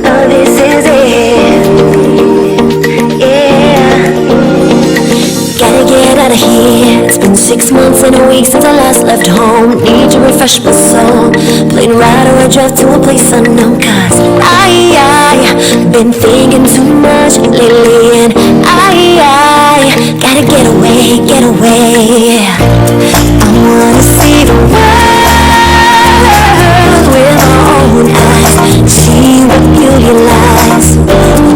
Oh, this is it. Yeah. Gotta get out of here. It's been 6 months and a week since I last left home. Need to refresh my soul. Plane ride or a drive to a place unknown. Cause I been thinking too much lately. And I gotta get away, get away. I wanna see the world with my own eyes. See what beauty lies.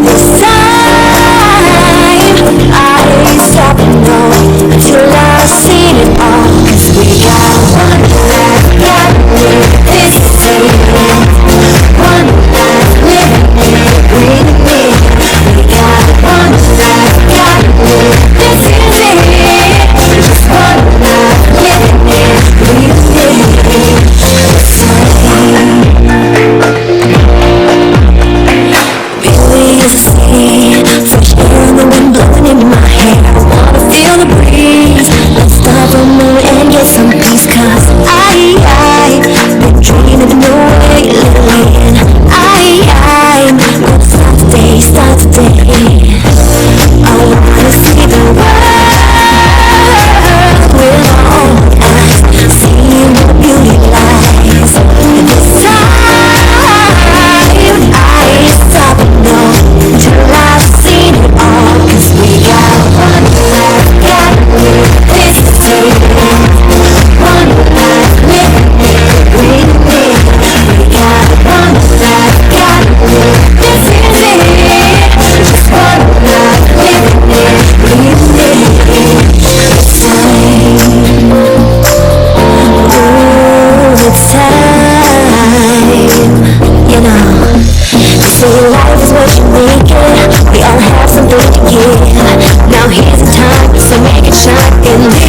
This time I stop and know until I've seen it all. Cause we got one life, got this is it. One life, living it, breathing it. We got one life, got this is it. Just one life, living it, breathing it. Really is a sea, fresh air and the wind blowing in my hair. I wanna feel the breeze. Let's stop a moment and get some peace. Cause I've been dreaming no way lately. And I'm gonna start today, start today. I wanna see the world with my own eyes. See what beauty lies. And this time I stop and know until I've seen it all. Cause we got one life, got this is it. One life, living it, breathing it. We got one life, got this is it. Just one life, living it, breathing it. It's time. Ooh, it's time. You know, they say life is what you make it. We all have something to give. Now here's the time, so make it shine in me.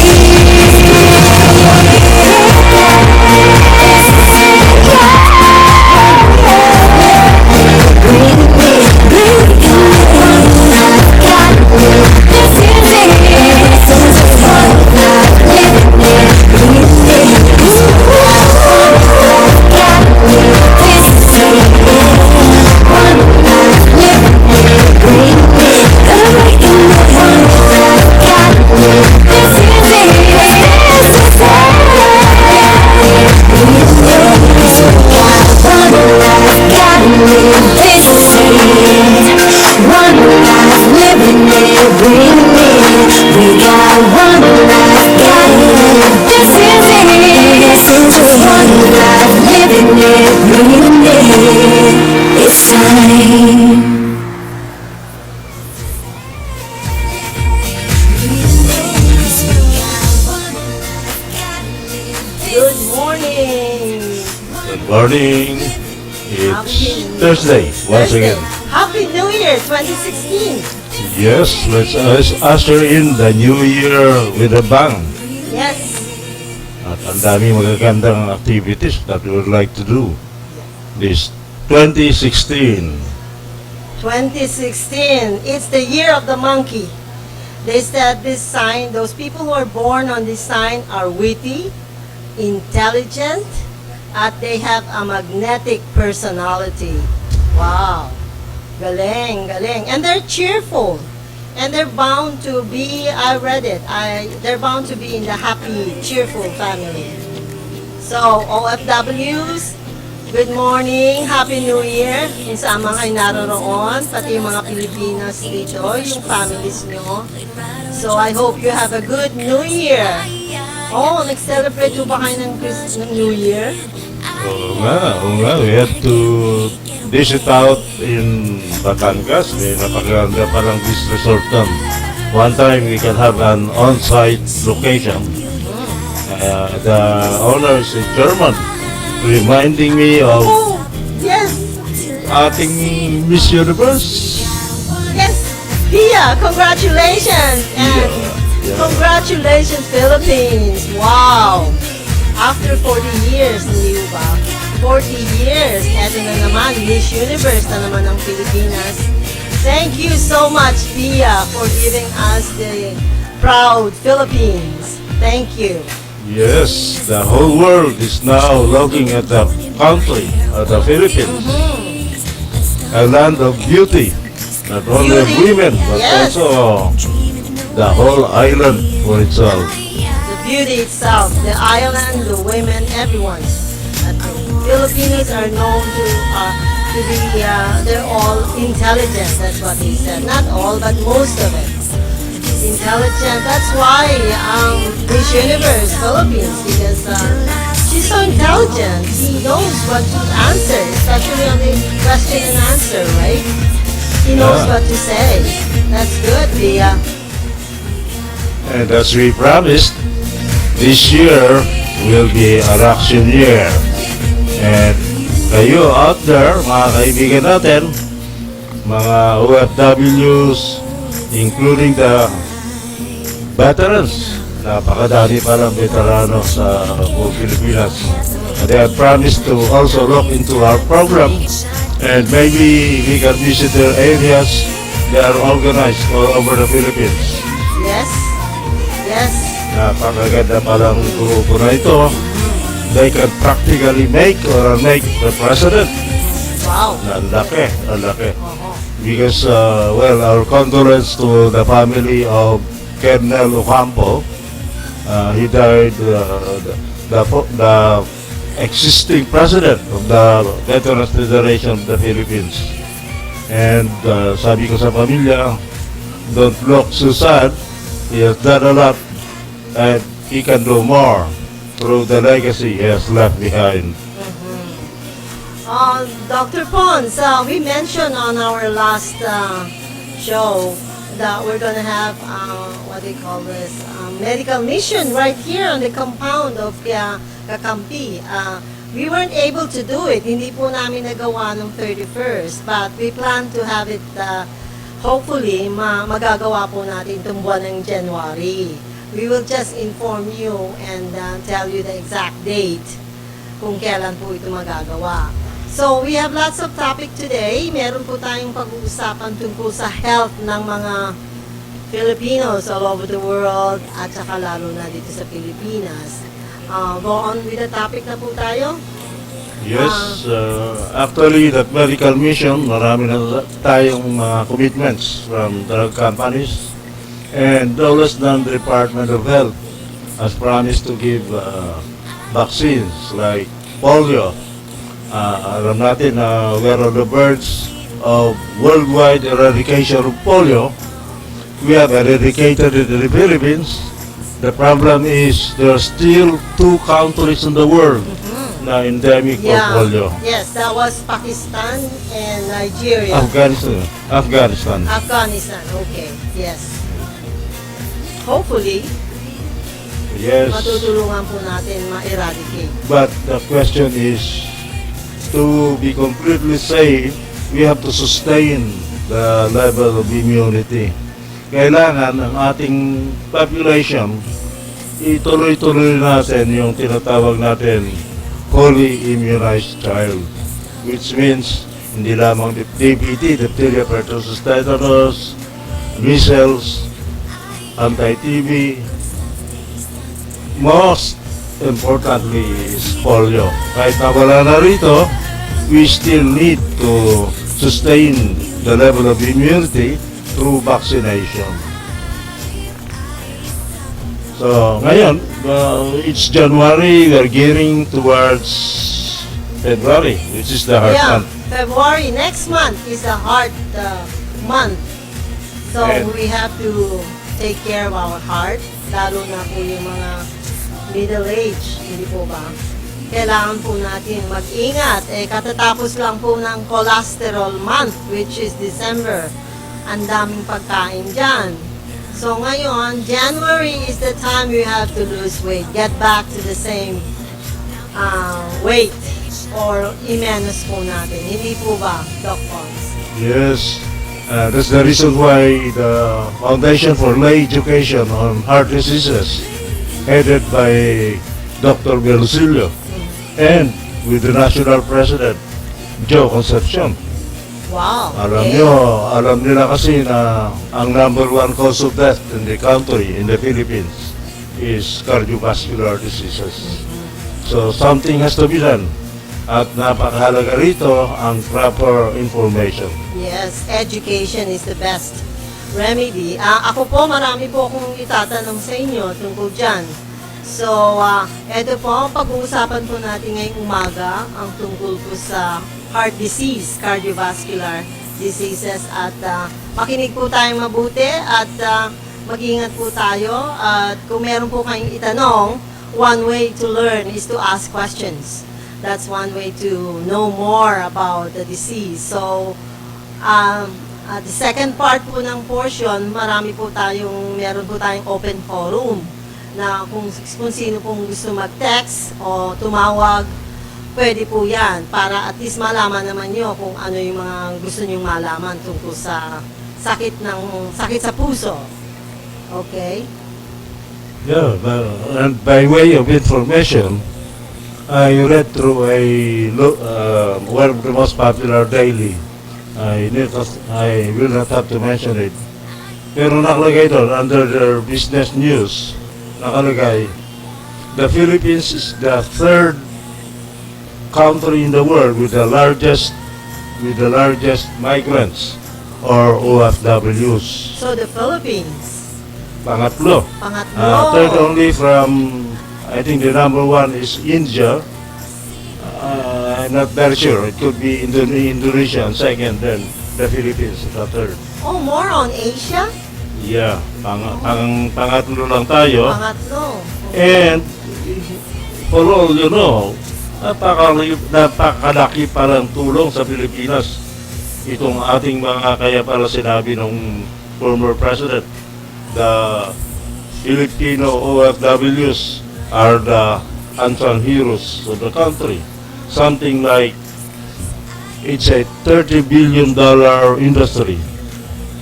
It's time. Good morning. Good morning. It's Thursday once again. Happy New Year 2016. Yes, let's usher in the new year with a bang. Yes. At ang dami magagandang activities that we would like to do this 2016. 2016. It's the year of the monkey. They said this sign, those people who are born on this sign are witty, intelligent, at they have a magnetic personality. Wow. Galing, galing. And they're cheerful. And they're bound to be, I read it, they're bound to be in the happy, cheerful family. So, OFWs, good morning, Happy New Year. Kung saan mga ay naroroon, pati yung mga Pilipinas dito, yung families nyo. So, I hope you have a good New Year. Oh, nag-celebrate po ba kayo ng New Year? Oo nga. We have to visit out in Batangas. May napaganda palang this resort doon. One time we can have an on-site location. The owner is a German, reminding me of Oh, yes! ating Miss Universe. Yes! Pia, congratulations! And Yeah. congratulations, Philippines! Wow! After 40 years, hindi ba? 40 years, eto na naman, Miss Universe na naman ang Pilipinas. Thank you so much, Pia, for giving us the proud Philippines. Thank you. Yes, the whole world is now looking at the country, at the Philippines. A land of beauty. Not only of Beauty, women, but yes. also the whole island for itself. The beauty itself, the island, the women, everyone. At the Filipinos are known to be, they're all intelligent, that's what he said. Not all, but most of it. Intelligent, that's why Miss Universe Philippines, because she's so intelligent. He knows what to answer, especially on the question and answer, right? He knows Yeah. what to say. That's good, Pia. And as we promised, this year will be an action year. And kayo out there, mga kaibigan natin, mga OFWs, including the veterans, napakadami palang veterano sa buong Pilipinas. They have promised to also look into our program and maybe we can visit their areas. They are organized all over the Philippines. Yes? Yes. Napakaganda palang grupo na ito. They can practically make or make the president. Wow. Ang laki. Because, well, our condolence to the family of Colonel Ocampo. He died, the existing president of the Veterans Federation of the Philippines. And sabi ko sa pamilya, don't look so sad. He has done a lot and he can do more through the legacy he has left behind. Dr. Pons, we mentioned on our last show that we're going to have, what do you call this, medical mission right here on the compound of Kakampi. We weren't able to do it. Hindi po namin nagawa ng 31st, but we plan to have it, hopefully, magagawa po natin itong buwan ng January. We will just inform you and tell you the exact date kung kailan po ito magagawa. So, we have lots of topic today. Meron po tayong pag-uusapan tungkol sa health ng mga Filipinos all over the world at saka lalo na dito sa Pilipinas. Go on with the topic na po tayo. Yes, actually that medical mission, marami na tayong mga commitments from drug companies and Daulasnan Department of Health has promised to give vaccines like polio. Alam natin na we're on the verge of worldwide eradication of polio. We have eradicated it in the Philippines. The problem is there are still 2 countries in the world na endemic of polio. Yes, that was Pakistan and Nigeria. Afghanistan. Afghanistan, okay. Yes. Hopefully, Yes. matutulungan po natin ma-eradicate. But the question is, to be completely safe, we have to sustain the level of immunity. Kailangan ang ating population, ituloy-tuloy natin yung tinatawag natin fully immunized child. Which means, Hindi lamang DPT, diphtheria, pertussis, tetanus, measles, anti-TB. Most importantly is polio. Kahit na wala na rito, we still need to sustain the level of immunity through vaccination. So, ngayon, it's January, we're gearing towards February, which is the heart Yeah, month. February, next month is the heart month. So And- we have to take care of our heart, lalo na po yung mga middle age, hindi po ba? Kailangan po natin mag-ingat. Katatapos lang po ng cholesterol month, which is December. Ang daming pagkain dyan. So ngayon, January is the time you have to lose weight. Get back to the same weight or i-manage po natin. Hindi po ba, Doc Pons? Yes, that's the reason why the Foundation for Lay Education on Heart Diseases, headed by Dr. Belusilio, and with the National President, Joe Concepcion. Wow. Alam nila kasi na ang number one cause of death in the country, in the Philippines, is cardiovascular diseases. So something has to be done. At napakahalaga rito ang proper information. Yes, education is the best remedy. Ako po, marami po akong itatanong sa inyo tungkol dyan. So, ito po, pag-uusapan po natin ngayong umaga ang tungkol po sa heart disease, cardiovascular diseases. At makinig po tayong mabuti at mag-ingat po tayo. At kung meron po kayong itanong, one way to learn is to ask questions. That's one way to know more about the disease. So, the second part po ng portion, meron po tayong open forum na kung sino pong gusto mag-text o tumawag, pwede po yan para at least malaman naman nyo kung ano yung mga gusto nyong malaman tungkol sa sakit sa puso. Okay? Yeah, and by way of information, I read through one of the most popular daily. I will not have to mention it. Pero nakalagay doon, under their business news, nakalagay, the Philippines is the third country in the world with the largest migrants or OFWs. So, the Philippines. Pangatlo. Third only from, I think the number one is India. I'm not very sure. It could be Indonesia and second, then the Philippines the third. Oh, more on Asia? Yeah, pangatlo lang tayo. Pangatlo. And for all you know, napakalaki parang tulong sa Pilipinas. Itong ating mga, kaya pala sinabi ng former president, the Filipino OFWs are the unsung heroes of the country. Something like, it's a $30 billion industry.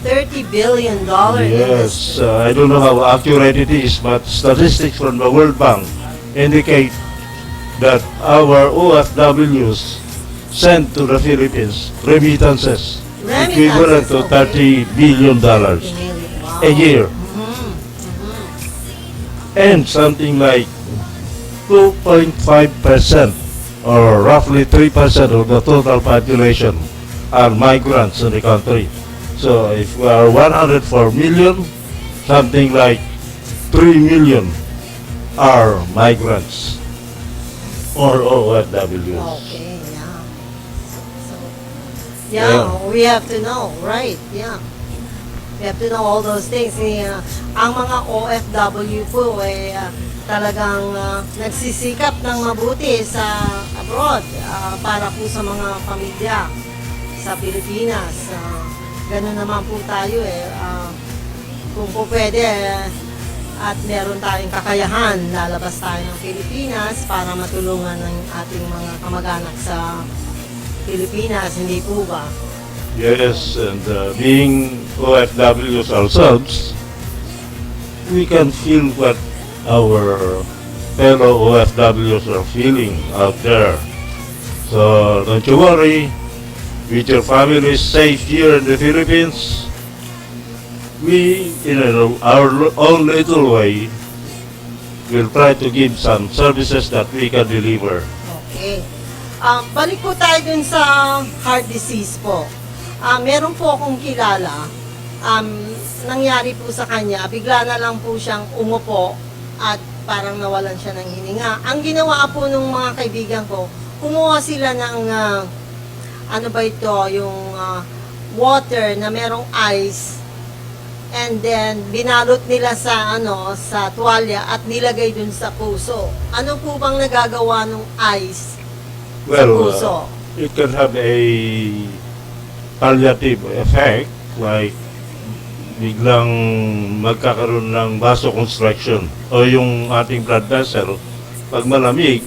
$30 billion Yes, I don't know how accurate it is, but statistics from the World Bank indicate that our OFWs send to the Philippines remittances equivalent to $30 billion a year. And something like 2.5% or roughly 3% of the total population are migrants in the country. So if we are 104 million, something like 3 million are migrants or OFWs. Okay, yeah. So, yeah, we have to know, right? Yeah. We have to know all those things. Ang mga OFW po talagang nagsisikap ng mabuti sa abroad para po sa mga pamilya sa Pilipinas. Ganun naman po tayo kung po pwede at meron tayong kakayahan, lalabas tayo ng Pilipinas para matulungan ng ating mga kamag-anak sa Pilipinas, hindi po ba? Yes, and being OFWs ourselves, we can feel what our fellow OFWs are feeling out there. So don't you worry, with your family safe here in the Philippines, we, in our own little way, will try to give some services that we can deliver. Okay. Balik po tayo dun sa heart disease po. Meron po akong kilala, nangyari po sa kanya, bigla na lang po siyang umupo at parang nawalan siya ng hininga. Ang ginawa po ng mga kaibigan ko, kumuha sila ng, ano ba ito, yung water na merong ice, and then binalot nila sa sa tuwalya at nilagay dun sa puso. Ano po bang nagagawa ng ice sa puso? It can have a palliative effect, like biglang magkakaroon ng vasoconstriction o yung ating blood vessel, pag malamig,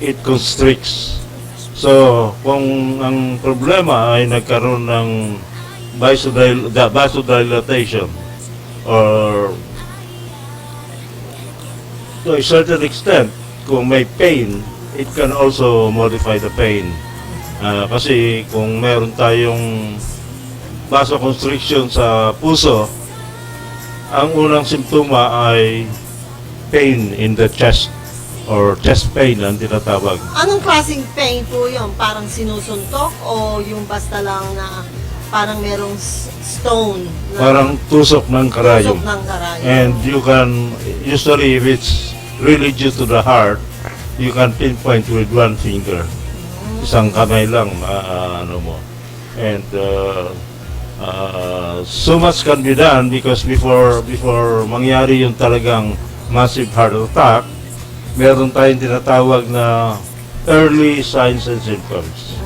it constricts. So, kung ang problema ay nagkaroon ng vasodilatation or to a certain extent, kung may pain, it can also modify the pain. Kasi kung meron tayong vasoconstriction sa puso, ang unang simptoma ay pain in the chest or chest pain ang tinatawag. Anong klaseng pain po yun? Parang sinusuntok o yung basta lang na parang merong stone? Na Parang tusok ng karayom. tusok ng karayom. And you can, usually if it's really due to the heart, you can pinpoint with one finger. Isang kamay lang, ano mo. And so much can be done because before mangyari yung talagang massive heart attack, meron tayong tinatawag na early signs and symptoms.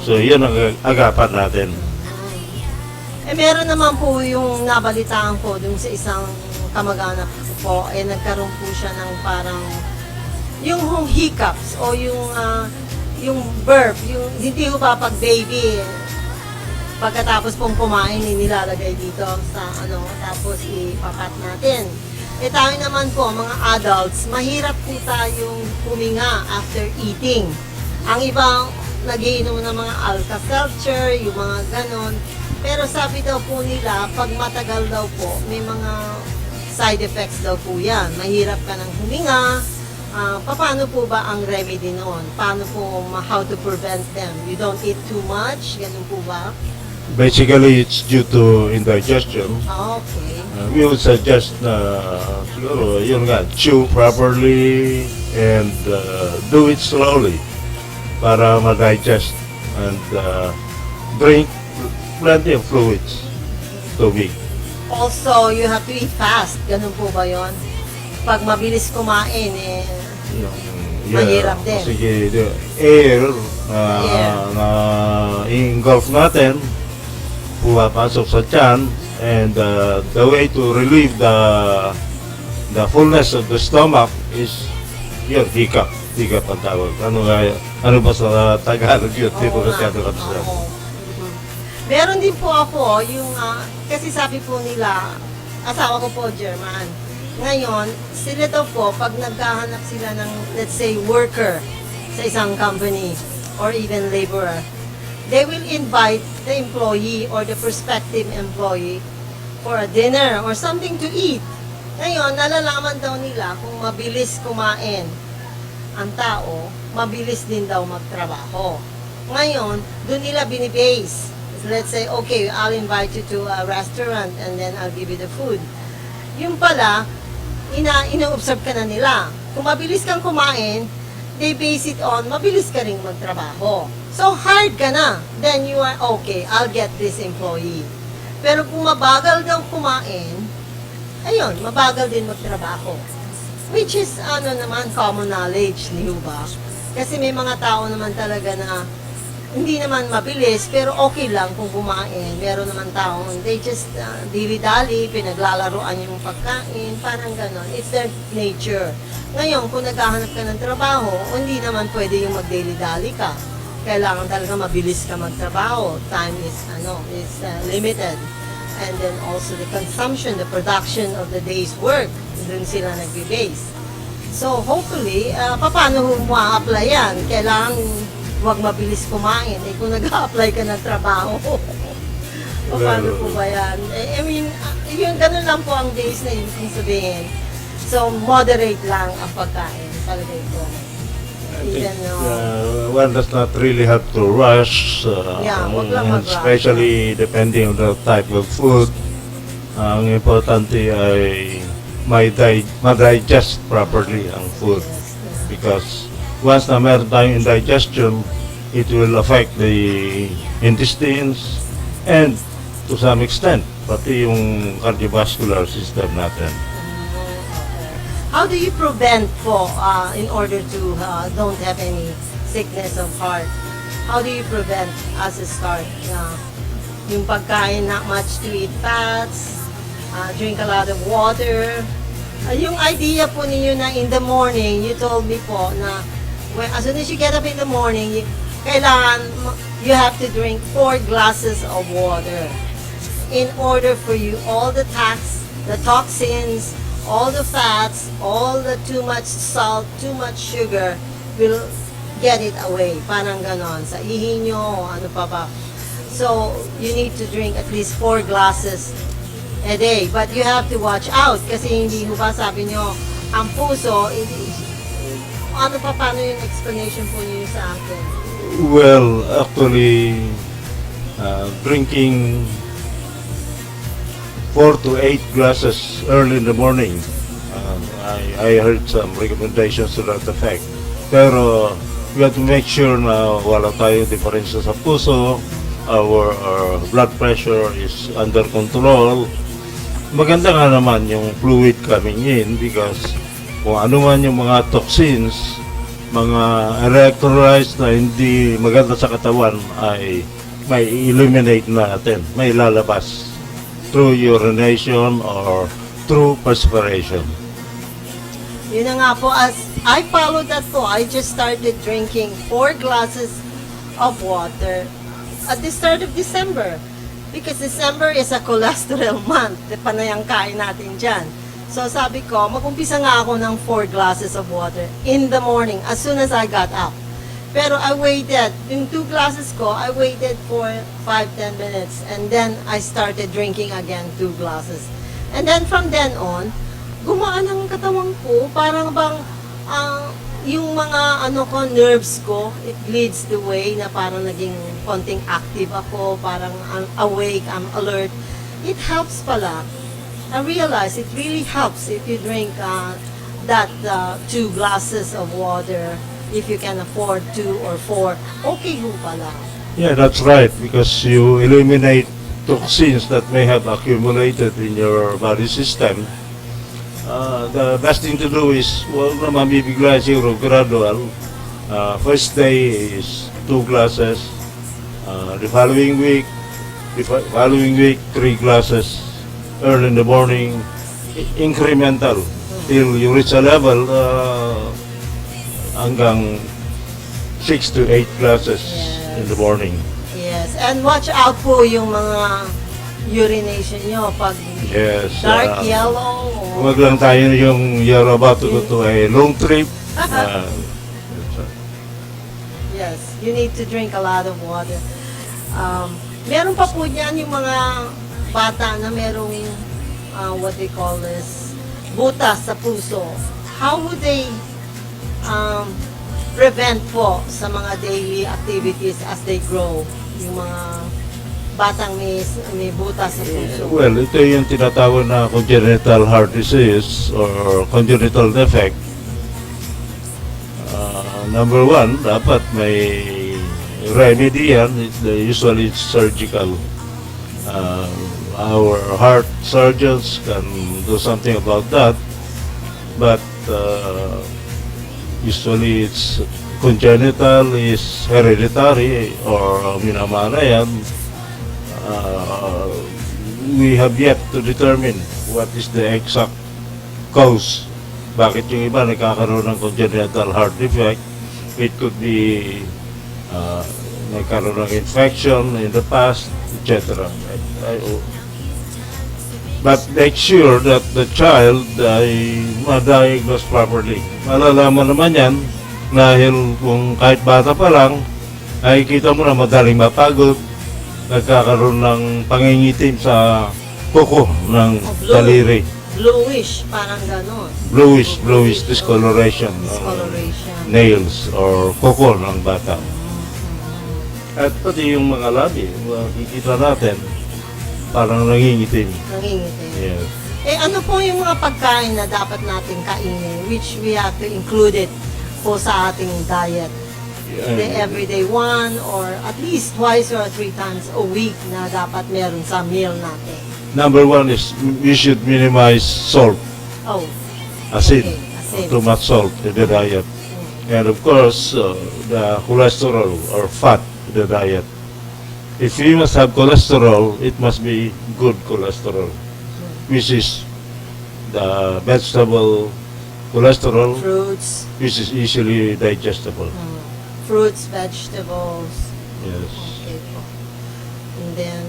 So yun ang agapan natin. Meron naman po yung nabalitaan ko dun sa isang kamag-anak ko po, nagkaroon po siya ng parang yung hiccups o yung burp, yung hindi ho ba pag baby, pagkatapos pong kumain, nilalagay dito sa tapos ipapat natin. Tayo naman po, mga adults, mahirap po tayong huminga after eating. Ang ibang nagiinom ng mga Alka-Seltzer, yung mga ganon. Pero sabi daw po nila, pag matagal daw po, may mga side effects daw po yan. Mahirap ka ng huminga. Paano po ba ang remedy noon? Paano po, how to prevent them? You don't eat too much? Ganun po ba? Basically, it's due to indigestion. Okay. We would suggest na siguro, yun nga, chew properly and do it slowly para ma-digest and drink plenty of fluids, tubig. Also, you have to eat fast. Ganun po ba yon? Pag mabilis kumain, mahirap din. Sige, air na engulf natin, pumapasok sa tiyan, and the way to relieve the fullness of the stomach is yun, hiccup. Hiccup ang tawag. Ano ba sa Tagalog yun? Hindi ko masyado kapsal. Meron din po ako yung, kasi sabi po nila, asawa ko po German. Ngayon, sila daw po, pag naghahanap sila ng, let's say, worker sa isang company or even laborer, they will invite the employee or the prospective employee for a dinner or something to eat. Ngayon, nalalaman daw nila kung mabilis kumain ang tao, mabilis din daw magtrabaho. Ngayon, doon nila binibase. Let's say, okay, I'll invite you to a restaurant and then I'll give you the food. Yung pala, ina-observe ka na nila. Kung mabilis kang kumain, they base it on, mabilis ka rin magtrabaho. So, hard ka na. Then you are, okay, I'll get this employee. Pero kung mabagal daw kumain, ayun, mabagal din magtrabaho. Which is, naman, common knowledge, di ba? Kasi may mga tao naman talaga na hindi naman mabilis, pero okay lang kung kumain. Meron naman taong they just dili-dali, pinaglalaroan yung pagkain, parang ganon. It's their nature. Ngayon, kung naghahanap ka ng trabaho, hindi naman pwede yung magdili-dali ka. Kailangan talaga mabilis ka magtrabaho. Time is limited. And then also the consumption, the production of the day's work, dun sila nagbe-base. So hopefully, paano mo ma-apply yan? Kailangan wag mabilis kumain. Eh, kung nag-a-apply ka ng trabaho, paano po ba yan? I mean, yun, ganun lang po ang days na yun, kung sabihin. So, moderate lang ang pagkain, palagay ko. I think Even, one does not really have to rush, Yeah, wag lang and mag-rush. especially depending on the type of food. Ang importante ay ma-digest properly ang food, because once na meron tayong indigestion, it will affect the intestines and to some extent pati yung cardiovascular system natin. How do you prevent po in order to don't have any sickness of heart? How do you prevent as a start? Yung pagkain, not much to eat fats, drink a lot of water. Yung idea po ninyo na in the morning, you told me po na as soon as you get up in the morning, kailangan you have to drink 4 glasses of water in order for you all the toxins, all the fats, all the too much salt, too much sugar will get it away. Parang ganon. Sa ihi nyo, ano pa ba. So, you need to drink at least 4 glasses a day. But you have to watch out kasi hindi ho ba sabi nyo, ang puso, ano pa, paano yung explanation po niyo sa akin? Well, actually, drinking 4 to 8 glasses early in the morning. I heard some recommendations to that effect. Pero we have to make sure na wala tayong diferensya sa puso, our blood pressure is under control. Maganda nga naman yung fluid coming in because kung ano man yung mga toxins, mga electrolytes na hindi maganda sa katawan ay may eliminate natin, may lalabas through urination or through perspiration. Yun na nga po, as I followed that po, I just started drinking 4 glasses of water at the start of December. Because December is a cholesterol month. Panay ang kain natin dyan. So sabi ko, mag-umpisa nga ako ng 4 glasses of water in the morning as soon as I got up. Pero I waited, yung 2 glasses ko, I waited for 5-10 minutes and then I started drinking again 2 glasses. And then from then on, gumaan ang katawan ko, parang bang yung mga nerves ko, it leads the way na parang naging konting active ako, parang I'm awake, I'm alert. It helps pala. I realize it really helps if you drink that 2 glasses of water, if you can afford 2 or 4. Okay ho pala. Yeah, that's right, because you eliminate toxins that may have accumulated in your body system. The best thing to do is, huwag na mamibigla siguro, gradual. First day is 2 glasses. The following week, 3 glasses. Early in the morning, incremental. Till you reach a level hanggang 6 to 8 glasses in the morning. Yes, and watch out po yung mga urination nyo pag Yes. dark yellow. Huwag lang tayo yung you're about to go to a long trip. Yes, you need to drink a lot of water. Meron pa po niyan yung mga bata na merong what they call this, butas sa puso. How would they prevent po sa mga daily activities as they grow? Yung mga batang may butas sa puso. Well, ito yung tinatawag na congenital heart disease or congenital defect. Number 1, dapat may remedy yan. Usually it's surgical. Our heart surgeons can do something about that. But usually it's congenital, is hereditary, or minamana yan. We have yet to determine what is the exact cause. Bakit yung iba nagkakaroon ng congenital heart defect? It could be nagkaroon ng infection in the past, etc. But make sure that the child ay ma-diagnose properly. Malalaman naman yan dahil kung kahit bata pa lang, ay kita mo na madaling mapagod, nagkakaroon ng pangingitim sa kuko ng blue. daliri. Bluish, parang ganon. Bluish discoloration ng Discoloration. nails or kuko ng bata. At pati yung mga labi, makikita natin, parang nangingitim. Nangingitim. Yes. Eh ano po yung mga pagkain na dapat natin kainin, which we have to include it po sa ating diet? The everyday one or at least twice or 3 times a week na dapat meron sa meal natin. Number one is we should minimize salt, Oh, asin, okay, asin. too much salt in the diet. And of course, the cholesterol or fat in the diet. If you must have cholesterol, it must be good cholesterol, which is the vegetable cholesterol, Fruits, which is easily digestible. fruits, vegetables. Yes. Okay po. And then,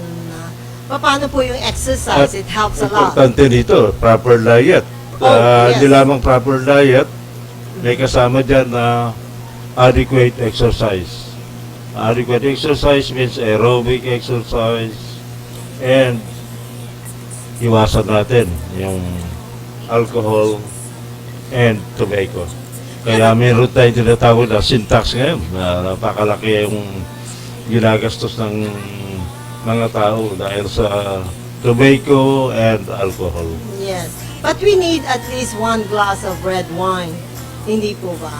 paano po yung exercise? It helps a lot. Importante dito, proper diet. Yes. Hindi lamang proper diet, may kasama dyan na adequate exercise. Adequate exercise means aerobic exercise and iwasan natin yung alcohol and tobacco. Kaya meron tayong tinatawag na syntax ngayon na napakalaki yung ginagastos ng mga tao dahil sa tobacco and alcohol. Yes. But we need at least 1 glass of red wine. Hindi po ba?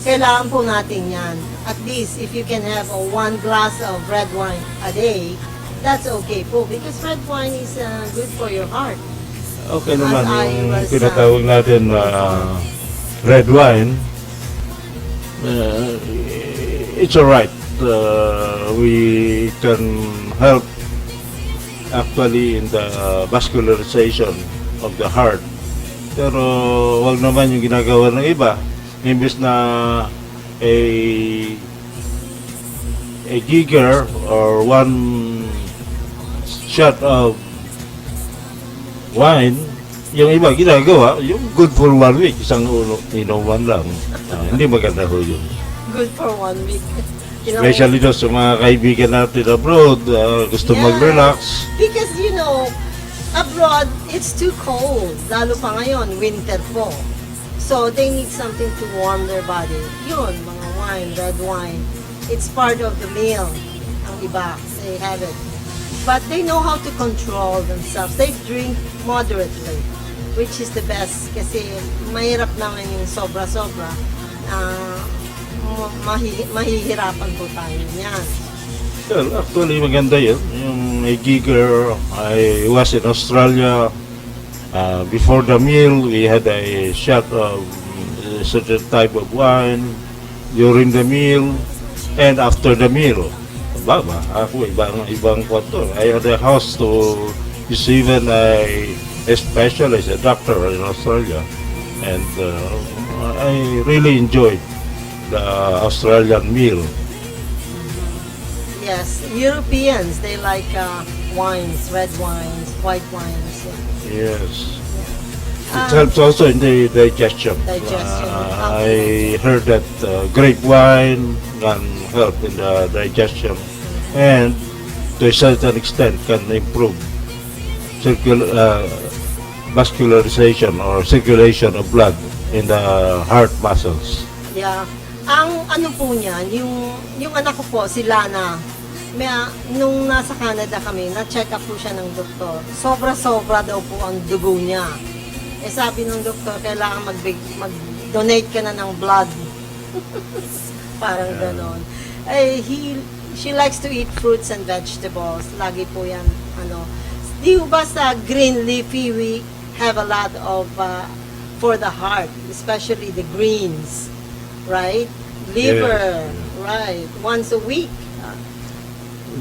Kailangan po natin yan. At least if you can have 1 glass of red wine a day, that's okay po. Because red wine is good for your heart. Okay naman, As I yung was, tinatawag natin na red wine, it's alright. We can help actually in the vascularization of the heart. Pero wag naman yung ginagawa ng iba. Imbis na a jigger or 1 shot of wine, yung iba ginagawa, yung good for 1 week, isang inuman lang. Hindi maganda ho yun. Good for 1 week. You know, Especially doon sa mga kaibigan natin abroad, gusto Yeah. mag-relax. Because abroad, it's too cold. Lalo pa ngayon, winter po. So, they need something to warm their body. Yun, mga wine, red wine. It's part of the meal. Ang iba, they have it. But they know how to control themselves. They drink moderately, which is the best. Kasi mahirap naman yung sobra-sobra. Mahihirapan po tayo niyan. Well, actually maganda yun. Yung a jigger, I was in Australia. Before the meal, we had a shot of a certain type of wine. During the meal, and after the meal. Baba, ako ibang kwarto. I had a house to is even a specialist, a doctor in Australia. And I really enjoyed the Australian meal. Yes, Europeans, they like wines, red wines, white wines. Yeah. Yes. It helps also in the digestion. Digestion. I heard that grape wine can help in the digestion and to a certain extent can improve vascularization or circulation of blood in the heart muscles. Yeah. Ang ano po niyan, yung anak ko po, si Lana, nung nasa Canada kami, na-check up po siya ng doktor. Sobra-sobra daw po ang dugo niya. Eh sabi ng doktor, kailangan mag-donate ka na ng blood. Parang ganon. Eh, she likes to eat fruits and vegetables. Lagi po yan, Di ba sa green leafy, we have a lot of, for the heart, especially the greens. Right? Liver, right? Once a week.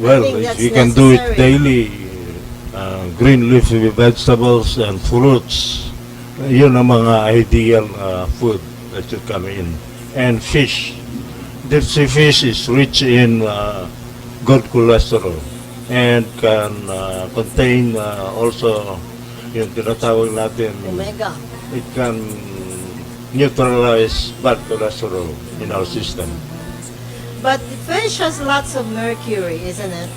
Well, think that's you can do it necessary. daily. Green leafy vegetables and fruits. Yun ang mga ideal food that should come in. And fish. Deep sea fish is rich in good cholesterol and can contain also yung tinatawag natin, Omega. it can neutralize bad cholesterol in our system. But the fish has lots of mercury, isn't it?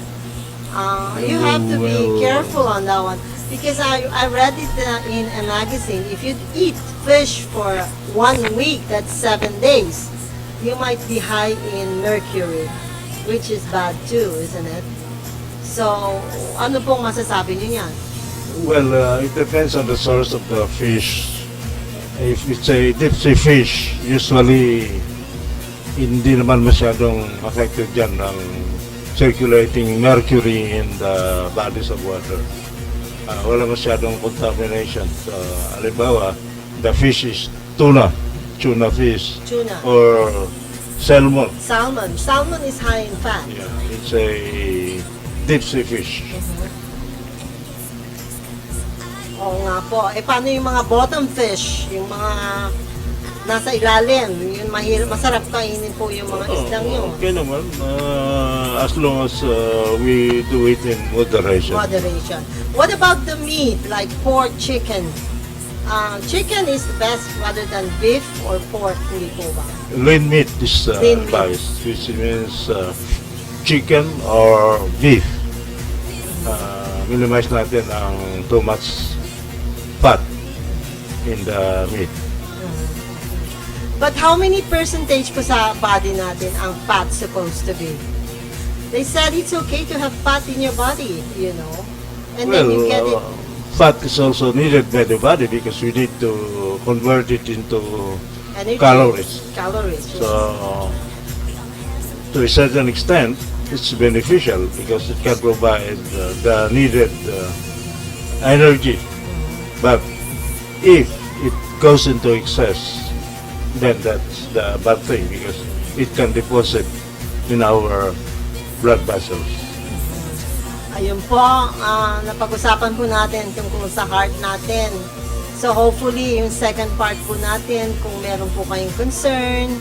You have to be Well, careful on that one because I read it in a magazine. If you eat fish for 1 week, that's 7 days, you might be high in mercury, which is bad too, isn't it? So, ano pong masasabi niyo yan? Well, it depends on the source of the fish. If it's a deep sea fish, usually hindi naman masyadong affected dyan ng circulating mercury in the bodies of water. Wala masyadong contamination. So, halimbawa, the fish is tuna fish, Tuna. or salmon. Salmon is high in fat. Yeah, it's a deep sea fish. Oo nga po. Paano yung mga bottom fish? Yung mga nasa ilalim, yun masarap kainin po yung mga isdang yun. Okay naman, as long as we do it in moderation. Moderation. What about the meat, like pork, chicken? Chicken is the best rather than beef or pork, hindi po ba? Lean meat is Lean meat. advised, which means chicken or beef. Minimize natin ang too much fat in the meat. But how many percentage po sa body natin ang fat supposed to be? They said it's okay to have fat in your body, you know. And then you get it. Fat is also needed by the body because we need to convert it into Energy. calories. Calories. Yes. So, to a certain extent, it's beneficial because it can provide the needed energy. But if it goes into excess, then that's the bad thing because it can deposit in our blood vessels. Ayun po, napag-usapan po natin tungkol sa heart natin. So hopefully, yung second part po natin, kung meron po kayong concern,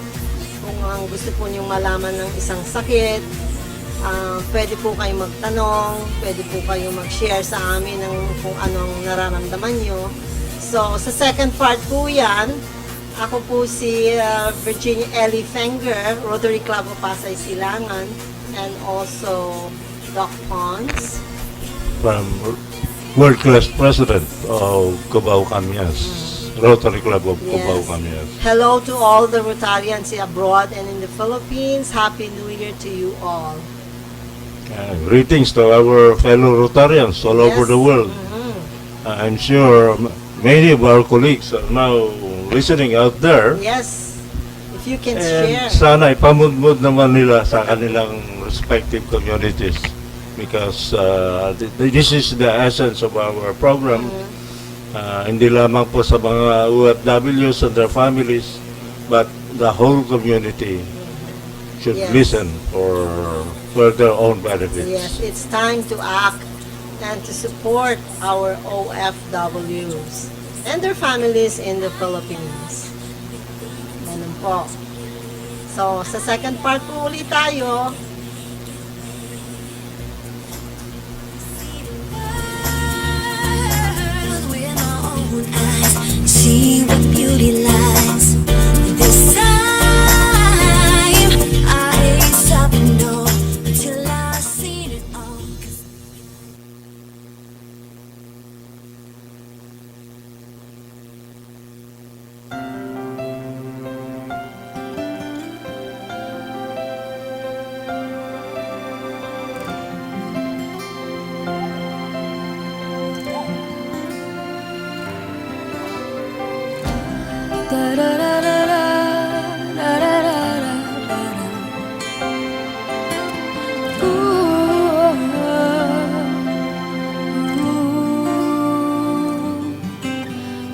kung ang gusto po niyong malaman ng isang sakit, pwede po kayong magtanong, pwede po kayong mag-share sa amin ng kung anong nararamdaman nyo. So sa second part po yan, ako po si Virginia Ellie Fenger, Rotary Club of Pasay Silangan, and also Doc Pons. From world-class president of Cubao Camias, Rotary Club of Cubao Camias. Hello to all the Rotarians abroad and in the Philippines. Happy New Year to you all. Greetings to our fellow Rotarians all over the world. I'm sure many of our colleagues are now listening out there. Yes, if you can And share. sana ipamudmud naman nila sa kanilang respective communities because this is the essence of our program. Hindi lamang po sa mga OFWs and their families, but the whole community should Yes. listen for their own benefits. Yes, it's time to act and to support our OFWs and their families in the Philippines. Ganun po. So, sa second part po ulit tayo. With my own eyes, see what beauty lies. This time, I ain't stopping, no, till I seen it all.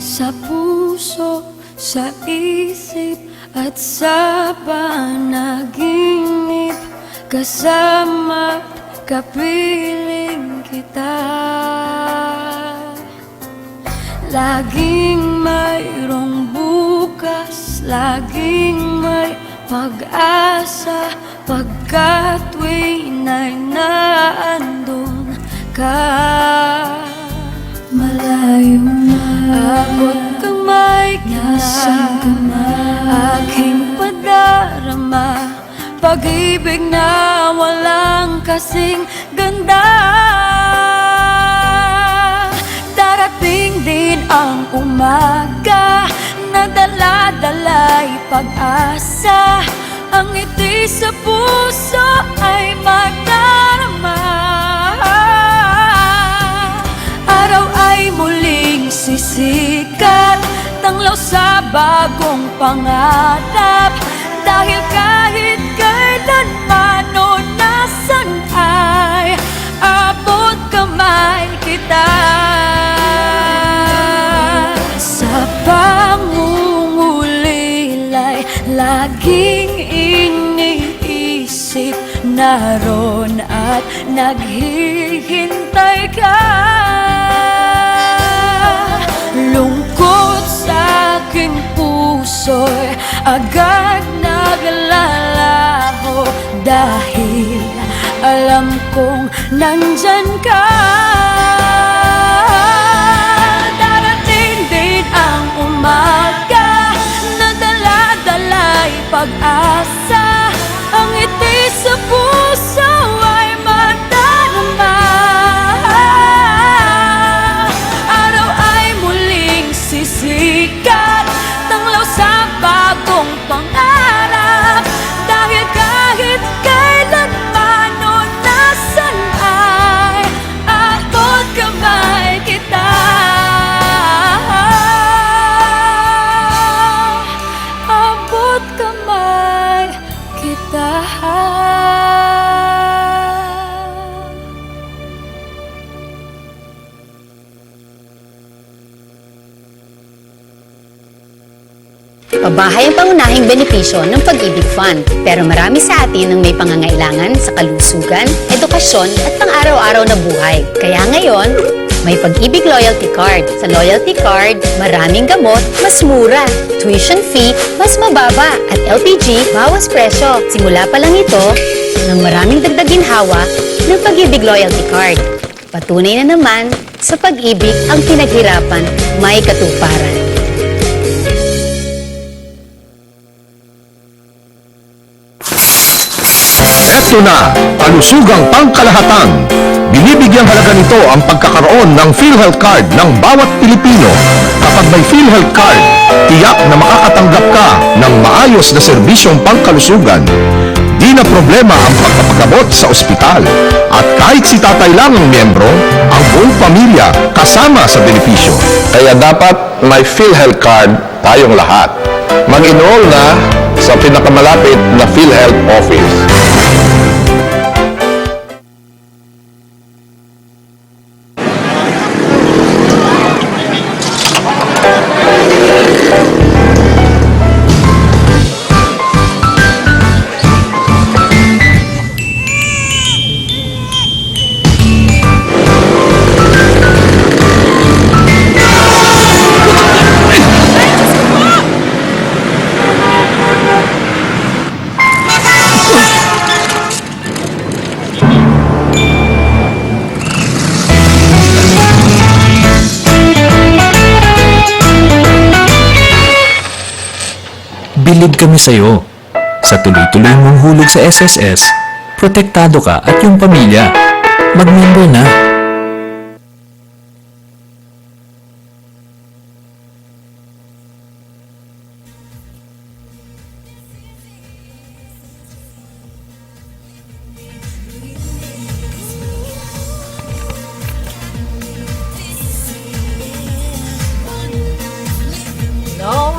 Sa puso, sa isip at sa panaginip, kasama kapiling kita. Laging mayroong bukas, laging may pag-asa, pagkat tuwina'y naandun ka. Malayo na, abot kamay ka na, aking padarama, pag-ibig na walang kasing ganda. Darating din ang umaga na dala-dala'y pag-asa. Ang ngiti sa puso ay magdarama. Araw ay muling sisikat, tanglaw sa bagong pangarap. Dahil kahit kailanman o nasan ay abot kamay kita. Sa pangungulilay, laging iniisip, naroon at naghihintay ka. Lungkot sa aking puso'y agad naglalaho, dahil alam kong nandyan ka. Darating din ang umaga na dala-dala'y pag-asa. Ang ngiti sa puso ay madarama. Araw ay muling sisikat, tanglaw sa bagong pangarap. Dahil kahit kailanman o nasan ay abot kamay kita. Abot kamay kita. Pabahay ang pangunahing benepisyo ng Pag-ibig Fund, pero marami sa atin ang may pangangailangan sa kalusugan, edukasyon at pang-araw-araw na buhay. Kaya ngayon, may Pag-ibig Loyalty Card. Sa Loyalty Card, maraming gamot, mas mura, tuition fee, mas mababa, at LPG, bawas presyo. Simula pa lang ito ng maraming dagdag ginhawa ng Pag-ibig Loyalty Card. Patunay na naman, sa pag-ibig ang pinaghirapan may katuparan. Ito na, kalusugang pangkalahatan. Binibigyang halaga nito ang pagkakaroon ng PhilHealth Card ng bawat Pilipino. Kapag may PhilHealth Card, tiyak na makakatanggap ka ng maayos na serbisyong pangkalusugan. Di na problema ang pagpapagamot sa ospital. At kahit si tatay lang ang miyembro, ang buong pamilya kasama sa benepisyo. Kaya dapat may PhilHealth Card tayong lahat. Mag-enroll na sa pinakamalapit na PhilHealth office. Bilib kami sa'yo. Sa tuloy-tuloy mong hulog sa SSS, protektado ka at yung pamilya. Mag-member na.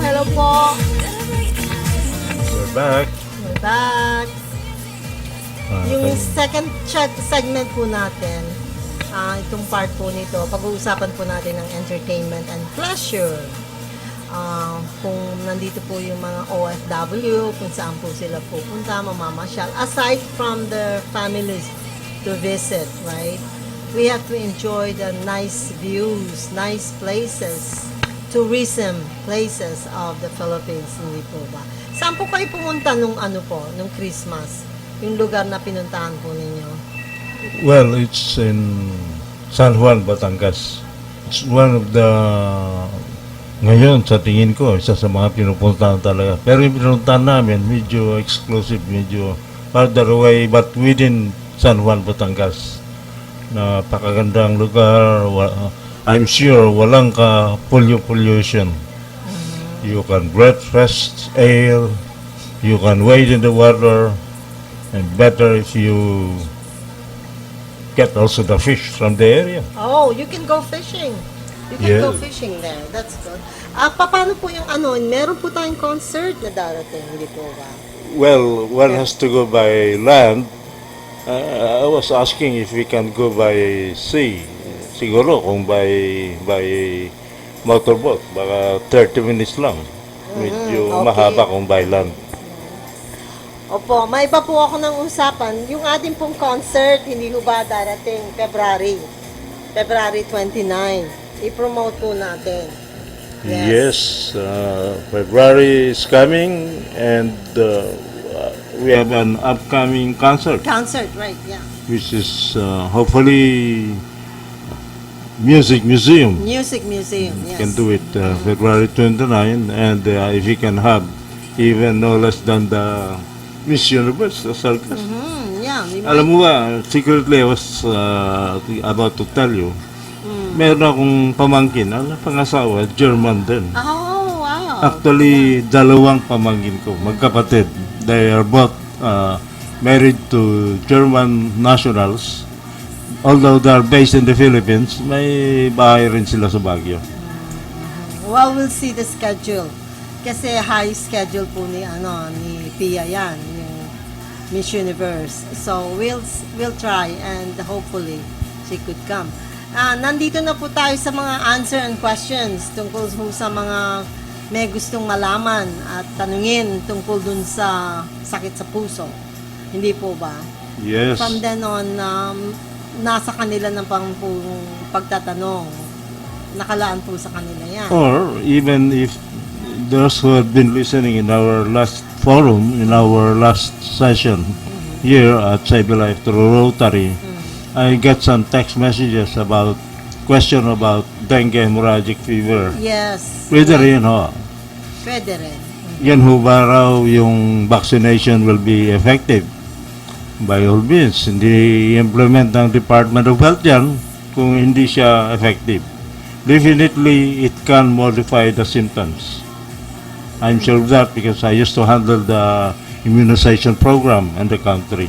Hello po. We're back. We're back. Yung second segment po natin, itong part po nito, pag-uusapan po natin ng entertainment and pleasure. Kung nandito po yung mga OFW, kung saan po sila pupunta, mamamasyal. Aside from their families to visit, right? We have to enjoy the nice views, nice places, tourism places of the Philippines, hindi po ba? Saan po kayo pumunta nung nung Christmas? Yung lugar na pinuntahan po ninyo? Well, it's in San Juan, Batangas. It's one of the, ngayon sa tingin ko, isa sa mga pinupuntahan talaga. Pero yung pinuntahan namin, medyo exclusive, medyo farther away but within San Juan, Batangas. Napakagandang lugar. I'm sure walang ka pollution. You can breathe fresh air. You can wade in the water. And better if you get also the fish from the area. Oh, you can go fishing. You can Yeah. go fishing there. That's good. Paano po yung meron po tayong concert na darating, hindi po ba? Well, one has to go by land. I was asking if we can go by sea. Siguro kung by motorboat, baka 30 minutes lang. Medyo okay. mahaba kung by land. Opo, may iba po ako ng usapan. Yung ating pong concert, hindi ho ba darating February 29. I-promote po natin. Yes, February is coming and we have an upcoming concert Concert, right, yeah. which is hopefully Music Museum. Music Museum, yes. Can do it February 29 and if we can have even no less than the Miss Universe, the circus. Yeah, we Alam mo ba, secretly I was about to tell you, meron akong pamangkin, pangasawa, German din. Oh, wow. Actually, dalawang pamangkin ko, magkapatid. They are both married to German nationals. Although they are based in the Philippines, may bahay rin sila sa Baguio. Well, we'll see the schedule. Kasi high schedule po ni Pia yan, yung Miss Universe. So we'll try and hopefully she could come. Nandito na po tayo sa mga answer and questions tungkol sa mga may gustong malaman at tanungin tungkol dun sa sakit sa puso. Hindi po ba? Yes. From then on, nasa kanila ng pagtatanong. Nakalaan po sa kanila yan. Or even if those who have been listening in our last forum, in our last session here at Save Life through Rotary, I get some text messages about question about dengue hemorrhagic fever. Yes. Pwede rin ho. Pwede rin. Yan ho ba raw yung vaccination will be effective? By all means, hindi implement ng Department of Health yan kung hindi siya effective. Definitely, it can modify the symptoms. I'm sure of that because I used to handle the immunization program in the country.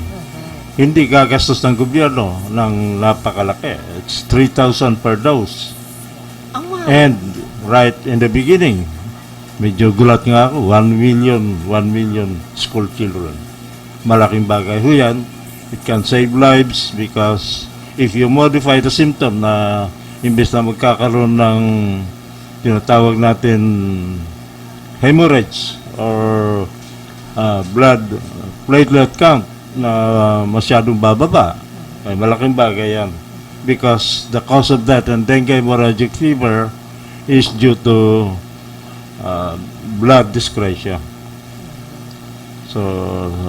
Hindi gagastos ng gobyerno ng napakalaki. It's 3,000 per dose. Oh, wow. And right in the beginning, medyo gulat nga ako, 1 million school children. Malaking bagay ho yan. It can save lives because if you modify the symptom na imbes na magkakaroon ng tinatawag natin hemorrhage or blood platelet count na masyadong bababa, ay malaking bagay yan. Because the cause of that and dengue hemorrhagic fever is due to blood dyscrasia. So,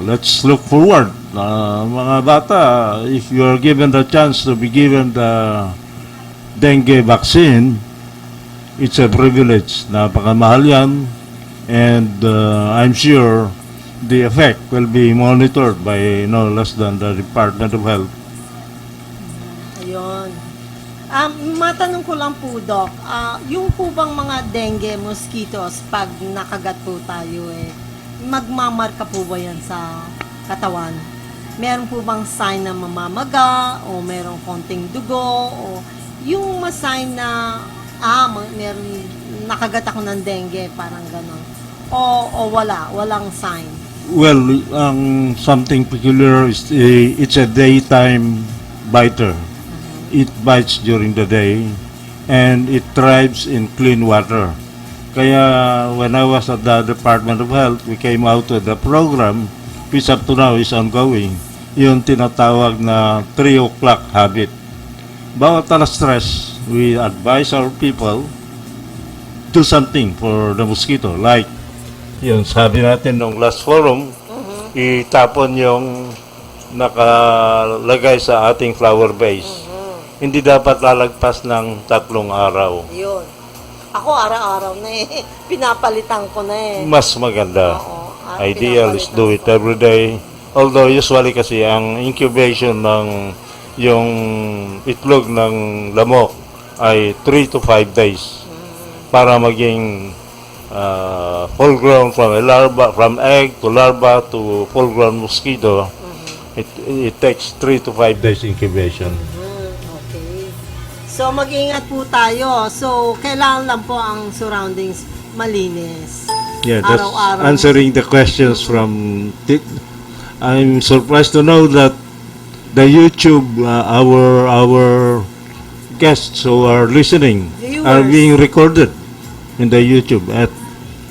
let's look forward. Mga bata, if you are given the chance to be given the dengue vaccine, it's a privilege. Napakamahal yan. And I'm sure the effect will be monitored by no less than the Department of Health. Ayun. Matanong ko lang po, Doc, yung po bang mga dengue mosquitoes, pag nakagat po tayo, magmamarka po ba yan sa katawan? Meron po bang sign na mamamaga, o meron konting dugo, o yung sign na, meron, nakagat ako ng dengue, parang gano'n. O walang sign. Well, something peculiar is it's a daytime biter. It bites during the day and it thrives in clean water. Kaya when I was at the Department of Health, we came out with a program which up to now is ongoing. Yung tinatawag na 3 o'clock habit. Bawat alas stress, we advise our people do something for the mosquito. Like, yun, sabi natin nung last forum, itapon yung nakalagay sa ating flower vase. Hindi dapat lalagpas ng 3 araw. Yun. Ako araw-araw na pinapalitan ko na Mas maganda. Oo. Ideal is do it every day Although usually kasi ang incubation ng yung itlog ng lamok ay 3 to 5 days para maging full grown from a larva, from egg to larva to full grown mosquito. It takes 3 to 5 days incubation. Okay. So, mag-ingat po tayo. So, kailangan lang po ang surroundings malinis. Yeah, that's Araw-araw. answering the questions from. I'm surprised to know that the YouTube, our guests who are listening are Viewers. being recorded in the YouTube, at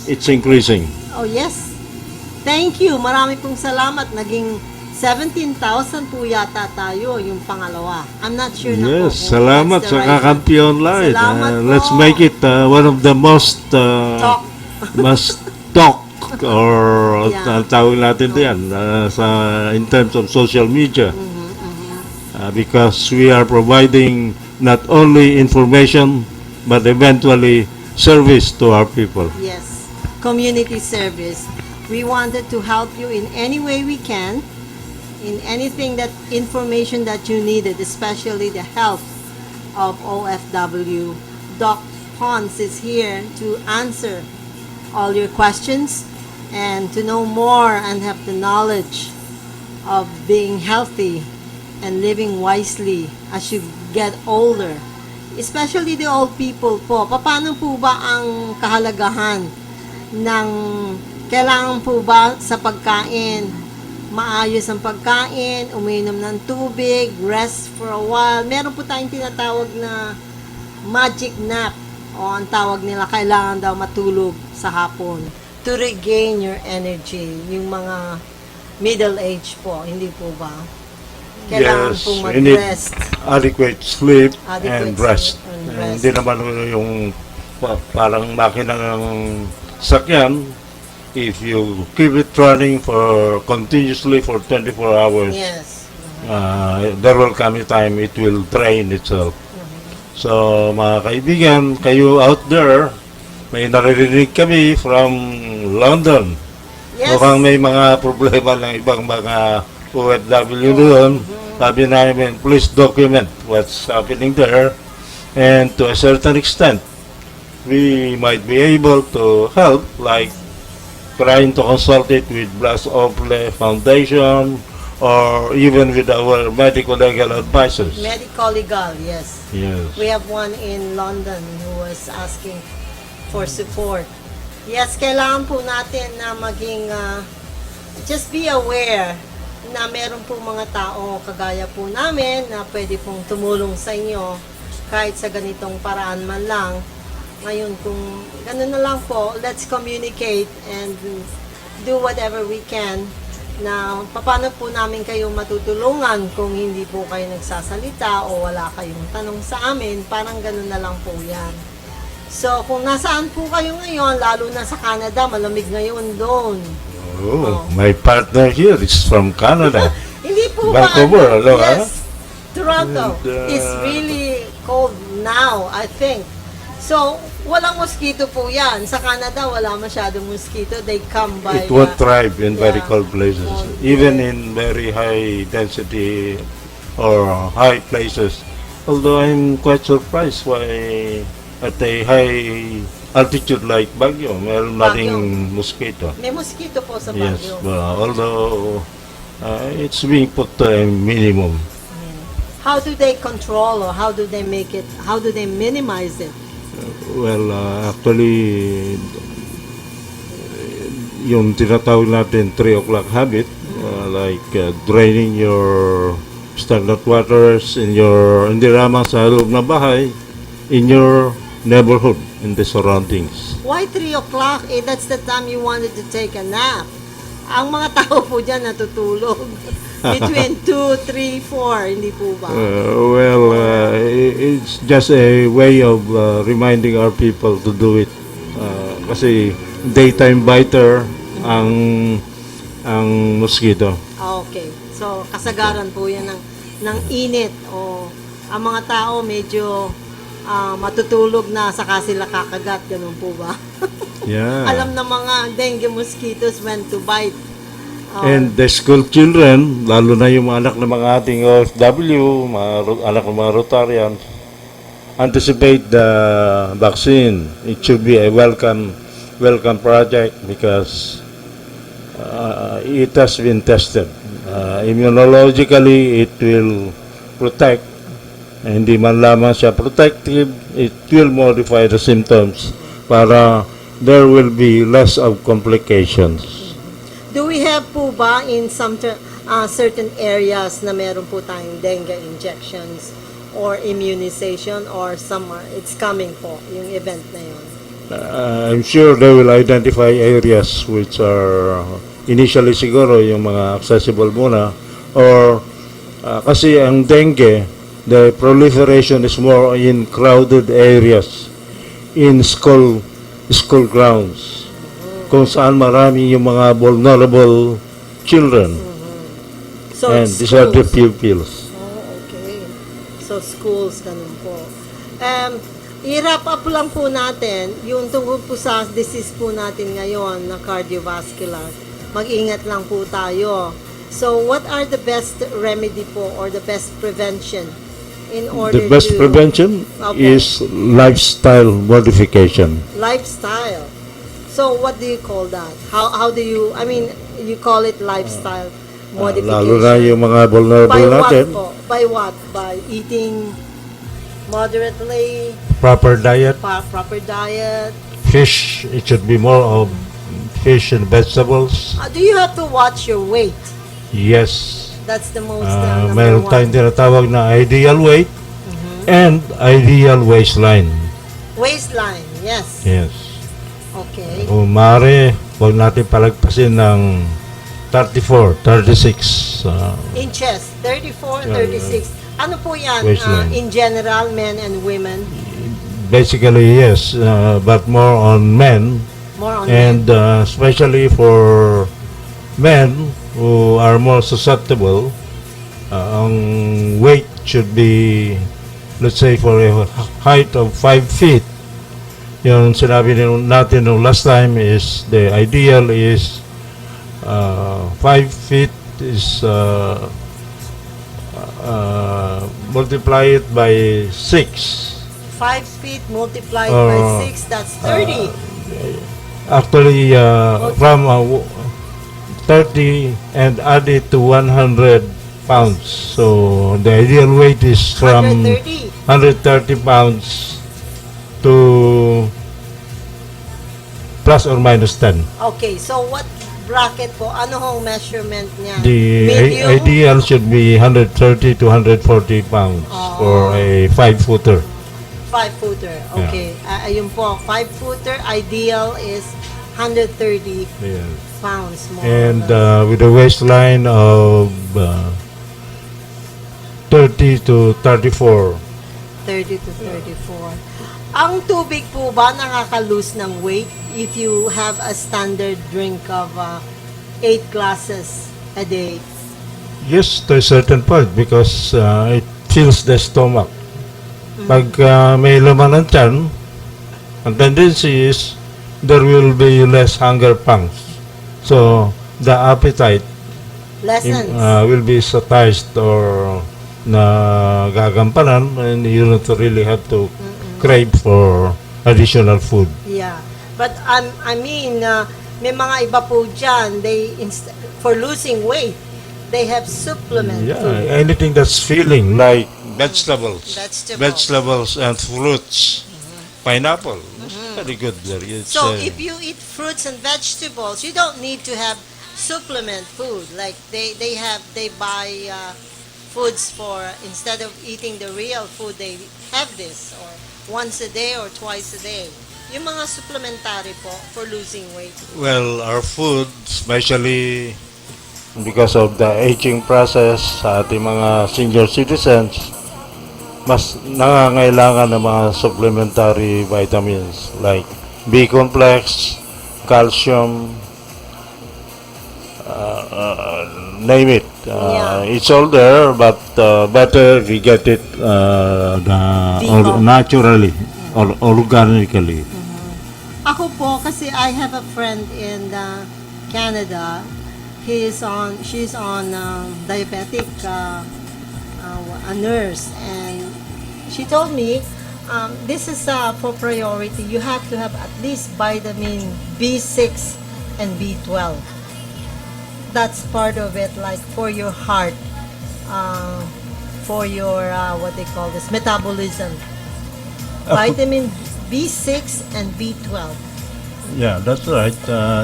it's increasing. Oh, yes. Thank you. Marami pong salamat. Naging 17,000 po yata tayo, yung pangalawa. I'm not sure na po. Yes, kung salamat that's the sa right Kakammpionline. Salamat po. Let's make it one of the most Talk. must talk or Yeah. tawag natin diyan in terms of social media. Because we are providing not only information but eventually service to our people. Yes, community service. We wanted to help you in any way we can, in anything that information that you needed, especially the health of OFW. Doc Pons is here to answer all your questions and to know more and have the knowledge of being healthy and living wisely as you get older. Especially the old people po. Paano po ba ang kahalagahan ng kailangan po ba sa pagkain? Maayos ang pagkain, uminom ng tubig, rest for a while. Meron po tayong tinatawag na magic nap o ang tawag nila kailangan daw matulog sa hapon to regain your energy. Yung mga middle age po, hindi po ba? Kailangan Yes, po we need mag-rest. adequate sleep Adequate and rest. sleep and rest. Hindi naman yung parang makina ng sakyan. If you keep it running for continuously for 24 hours, Yes. there will come a time it will drain itself. So, mga kaibigan, kayo out there, may naririnig kami from London. Yes. Mukhang may mga problema ng ibang mga OFW doon. Sabi namin, please document what's happening there. And to a certain extent, we might be able to help, like trying to consult it with Blas Ople Foundation or even with our medical legal advisors. Medical legal, yes. Yes. We have one in London who was asking for support. Yes, kailangan po natin na maging, just be aware na meron po mga tao kagaya po namin na pwede pong tumulong sa inyo kahit sa ganitong paraan man lang. Ngayon, kung gano'n na lang po, let's communicate and do whatever we can na paano po namin kayo matutulungan kung hindi po kayo nagsasalita o wala kayong tanong sa amin, parang gano'n na lang po yan. So, kung nasaan po kayo ngayon, lalo na sa Canada, malamig ngayon doon. Oh, my partner here is from Canada. Hindi po ba? Vancouver, hello, Yes, Toronto. And, It's really cold now, I think. So, walang mosquito po yan. Sa Canada, wala masyadong mosquito. They come by... It won't thrive in very yeah. cold places, Won't even thrive. in very high density or high places. Although I'm quite surprised why at a high altitude like Baguio, meron na Baguio. ring mosquito. May mosquito po sa Yes, Baguio. although it's being put to a minimum. How do they control or how do they make it, how do they minimize it? Well, actually, yung tinatawag natin 3 o'clock habit, like draining your stagnant waters hindi lamang sa loob ng bahay, in your neighborhood, in the surroundings. Why 3 o'clock? Eh, that's the time you wanted to take a nap. Ang mga tao po dyan natutulog. Between 2, 3, 4, hindi po ba? It's just a way of reminding our people to do it. Kasi daytime biter ang mosquito. Okay. So, kasagaran po yan ng init o ang mga tao medyo matutulog na saka sila kakagat. Ganun po ba? Yeah. Alam na mga dengue mosquitoes when to bite And the school children, lalo na yung mga anak ng mga ating OFW, anak ng mga Rotarians, anticipate the vaccine. It should be a welcome project because it has been tested. Immunologically, it will protect. Hindi man lamang siya protective, it will modify the symptoms para there will be less of complications. Do we have po ba in some certain areas na meron po tayong dengue injections or immunization or somewhere it's coming po, yung event na yun? I'm sure they will identify areas which are initially siguro yung mga accessible muna or kasi ang dengue, the proliferation is more in crowded areas, in school grounds, kung saan marami yung mga vulnerable children. So And these are the pupils. Oh, okay. So schools, ganun po. I-wrap up lang po natin yung tungkol po sa disease po natin ngayon na cardiovascular. Mag-ingat lang po tayo. So what are the best remedy po or the best prevention in order The best to... prevention Okay. is lifestyle modification. Lifestyle. So what do you call that? How do you, I mean, you call it lifestyle modification? Lalo na yung mga vulnerable By what natin. po? By what? By eating moderately, Proper diet, proper diet? fish, it should be more of fish and vegetables. Do you have to watch your weight? Yes. That's the most number Mayroon tayong one. tinatawag na ideal weight and ideal waistline. Waistline, yes. Yes. Okay. Kung maaari, huwag natin palagpasin ng 34, 36. Inches, 34, 36. Ano po yan? Waistline. In general, men and women? Basically, yes, but more on men. More on And men. especially for men who are more susceptible, ang weight should be, let's say, for a height of 5 feet. Yung sinabi natin nung last time is the ideal is 5 feet is multiply it by 6. 5 feet multiplied Uh, by 6, that's 30. Actually, from 30 and add it to 100 pounds. So the ideal weight is from 130. 130 pounds to plus or minus 10. Okay, so what bracket po? Ano hong measurement niya? The Medium? ideal should be 130 to 140 pounds for a 5-footer. 5-footer, okay. Ayun po, 5-footer, ideal is 130 Yes. pounds more. And or less. with a waistline of 30 to 34. 30 to 34. Ang tubig po ba nakaka-lose ng weight if you have a standard drink of 8 glasses a day? Yes, to a certain point because it fills the stomach. Pag may laman ng tiyan, ang tendency is there will be less hunger pangs. So, the appetite Lessons. will be satiated or na gagampanan and you don't really have to crave for additional food. Yeah. But I mean, may mga iba po dyan, for losing weight, they have supplement Yeah, food. anything that's filling like vegetables, Vegetables. and fruits, pineapple, very good. It's, So if you eat fruits and vegetables, you don't need to have supplement food. Like they buy foods for, instead of eating the real food, they have this or once a day or twice a day. Yung mga supplementary po for losing weight. well, our food, especially because of the aging process sa ating mga senior citizens, mas nangangailangan ng mga supplementary vitamins like B-complex, calcium, name it. Yeah. It's all there, but better if we get it naturally or organically. Ako po, kasi I have a friend in Canada. she's on diabetic, a nurse, and she told me this is for priority. You have to have at least vitamin B6 and B12. That's part of it, like for your heart, for your what they call this, metabolism. Vitamin B6 and B12. Yeah, that's right.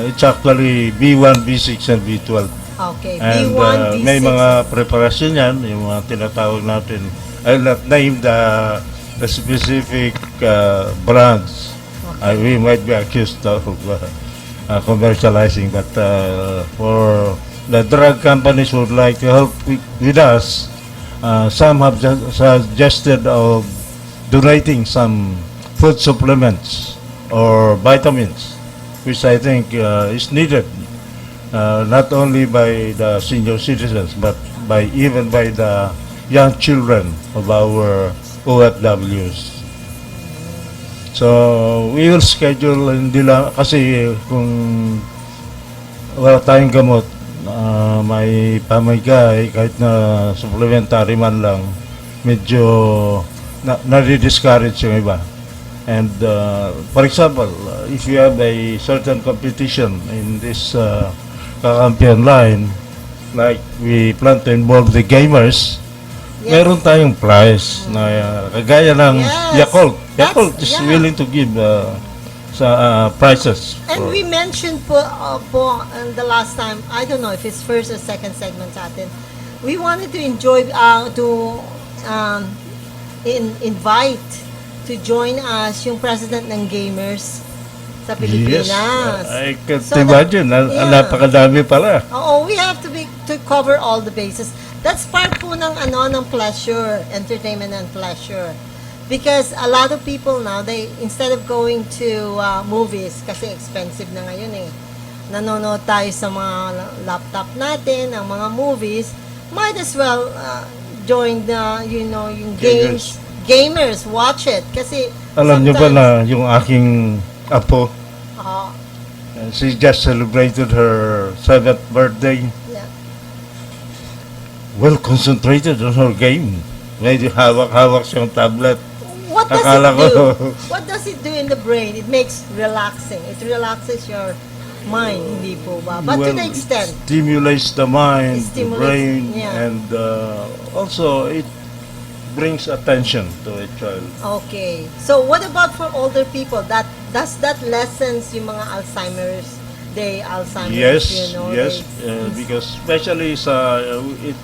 It's actually B1, B6, and B12. Okay, And B1, B6. may mga preparasyon yan, yung mga tinatawag natin. I'll not name the specific brands. We might be accused of commercializing, but for the drug companies would like to help with us, some have suggested of donating some food supplements or vitamins, which I think is needed not only by the senior citizens, but even by the young children of our OFWs. So we will schedule, hindi lang kasi kung wala tayong gamot, may pamigay kahit na supplementary man lang, medyo na-discourage yung iba. And for example, if you have a certain competition in this Kakammpionline, like we plan to involve the gamers, meron tayong prize na kagaya ng Yakult. Yakult is willing to give prizes. And we mentioned po the last time, I don't know if it's first or second segment sa atin, we wanted to invite to join us yung president ng gamers sa Pilipinas. Yes, I can imagine. Napakadami pala. Oo, we have to cover all the bases. That's part po ng pleasure, entertainment and pleasure. Because a lot of people now, they instead of going to movies, kasi expensive na ngayon eh, nanonood tayo sa mga laptop natin, ang mga movies, might as well join the, yung games. Gamers, watch it. Kasi alam nyo ba na yung aking apo, she just celebrated her 7th birthday. Yeah. Well concentrated on her game. Medyo hawak-hawak siyang tablet. What does Akala it do? ko. What does it do in the brain? It makes relaxing. It relaxes your mind, hindi po ba? But to the extent. Stimulates the mind, the brain, yeah. and also it brings attention to a child. Okay. So what about for older people? Does that lessens yung mga Alzheimer's Yes, yes. Because especially it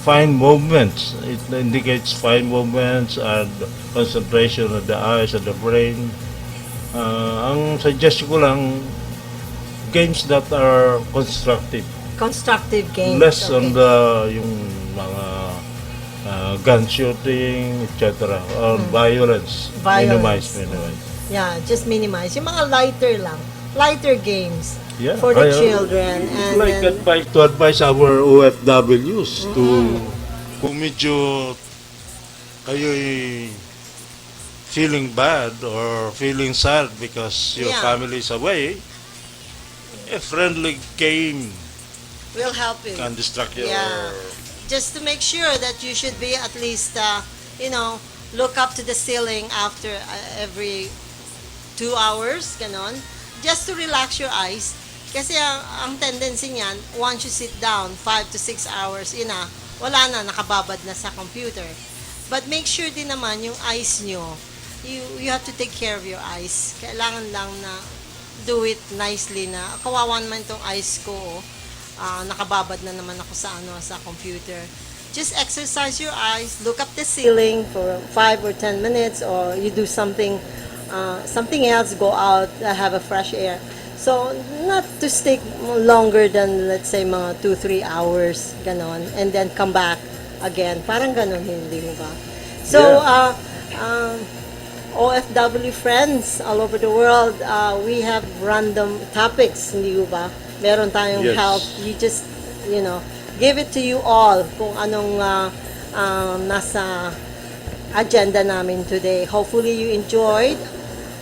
fine movements. It indicates fine movements and concentration of the eyes and the brain. Ang suggestion ko lang, games that are constructive. Constructive games. Less on yung mga gun shooting, etc. Or violence. Minimize. Yeah, just minimize. Yung mga lighter games for the children. And like to advise our OFWs to, kung medyo kayo'y feeling bad or feeling sad because your family is away, a friendly game will help you. can distract your... Just to make sure that you should be at least, look up to the ceiling after every 2 hours, ganon. Just to relax your eyes. Kasi ang tendency niyan, once you sit down 5 to 6 hours, wala na, nakababad na sa computer. But make sure din naman yung eyes nyo, you have to take care of your eyes. Kailangan lang na do it nicely na, kawawan man itong eyes ko, nakababad na naman ako sa computer. Just exercise your eyes, look up the ceiling for 5 or 10 minutes, or you do something else, go out, have a fresh air. So, not to stick longer than, let's say, mga 2-3 hours, ganon, and then come back again. Parang ganon, hindi mo ba? So, OFW friends all over the world, we have random topics, hindi mo ba? Meron tayong health. You just, give it to you all kung anong nasa agenda namin today. Hopefully you enjoyed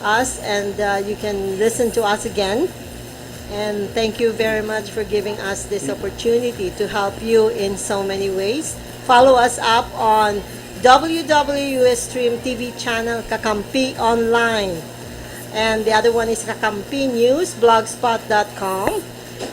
us and you can listen to us again. And thank you very much for giving us this opportunity to help you in so many ways. Follow us up on WWUS Stream TV channel Kakammpionline. And the other one is Kakampi News, blogspot.com,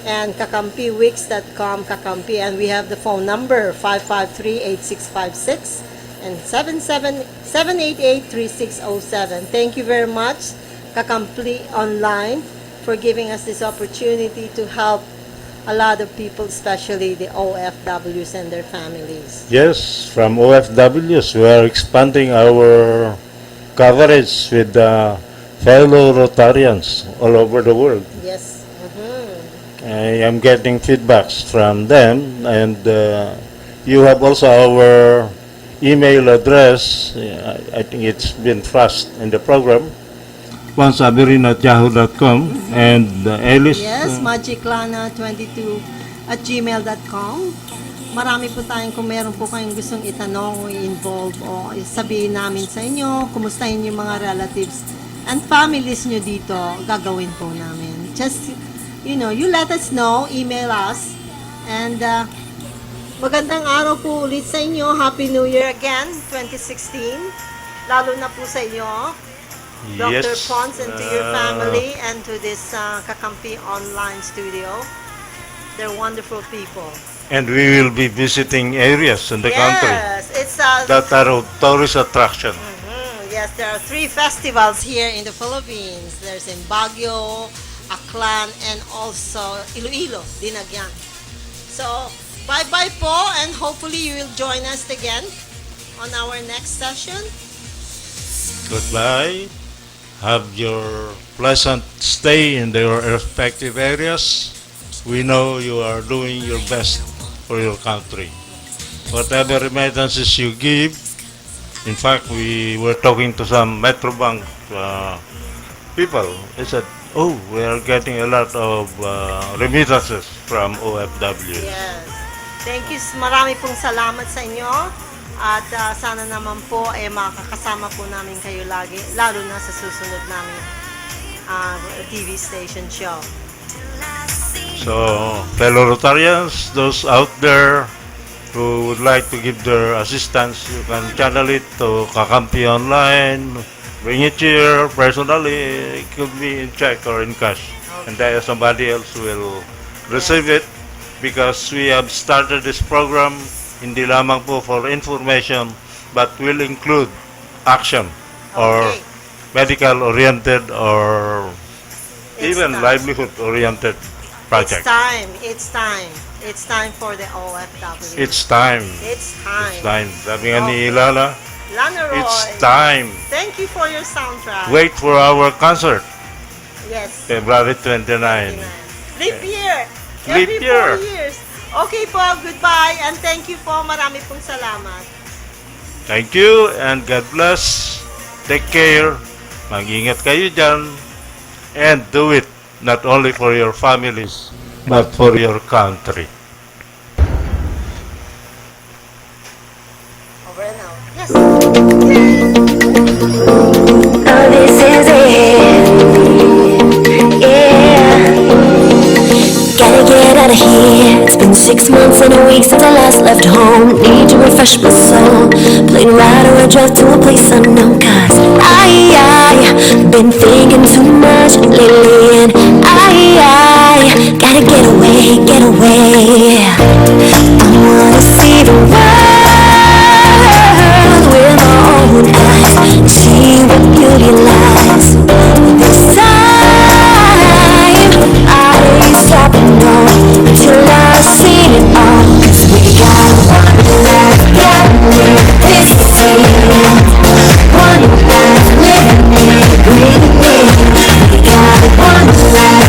and kakampiwix.com, Kakampi. And we have the phone number 553-8656 and 788-3607. Thank you very much, Kakammpionline, for giving us this opportunity to help a lot of people, especially the OFWs and their families. Yes, from OFWs, we are expanding our coverage with fellow Rotarians all over the world. Yes. I am getting feedbacks from them, and you have also our email address. I think it's been flashed in the program. Juansabirin@yahoo.com and Alice. Yes, magiclana22@gmail.com. Marami po tayong, kung meron po kayong gustong itanong o i-involve o sabihin namin sa inyo, kumustahin yung mga relatives and families nyo dito, gagawin po namin. Just, you let us know, email us, and magandang araw po ulit sa inyo. Happy New Year again, 2016. Lalo na po sa inyo, Dr. Yes, Pons, and to your family, and to this Kakampi Online studio. They're wonderful people. And we will be visiting areas in the country Yes, it's that are of tourist attraction. yes, there are 3 festivals here in the Philippines. There's in Baguio, Aklan, and also Iloilo, Dinagyang. So, bye-bye po, and hopefully you will join us again on our next session. Goodbye. Have your pleasant stay in your respective areas. We know you are doing your best for your country. Whatever remittances you give, in fact, we were talking to some Metrobank people. They said, oh, we are getting a lot of remittances from OFW. Yes. Thank you. Marami pong salamat sa inyo. At sana naman po makakasama po namin kayo lagi, lalo na sa susunod namin TV station show. So, fellow Rotarians, those out there who would like to give their assistance, you can channel it to Kakammpionline, bring it here personally. It could be in check or in cash. And then somebody else will receive it, because we have started this program hindi lamang po for information, but will include action or Okay. medical-oriented or It's even time. livelihood-oriented project. It's time for the OFW. It's time. It's time. It's time. Sabi nga ni Ilana, Lana Roy, it's time. thank you for your soundtrack. Wait for our concert, Yes. February 29. Leap year. Leap Every year. 4 years. Okay po, goodbye, and thank you po. Marami pong salamat. Thank you and God bless. Take care. Mag-ingat kayo dyan. And do it not only for your families, but for your country. Over and out. Yes. Oh, this is it. Yeah. Gotta get out of here. It's been 6 months and a week since I last left home. Need to refresh my soul. Plane ride or a drive to a place unknown. Cause I've been thinking too much lately. And I gotta get away, get away. I wanna see the world with my own eyes. See what beauty lies. This time I ain't stopping, no, until I've seen it all. 'Cause we got one life, got me this time. One life, living it, breathing it. We got one life.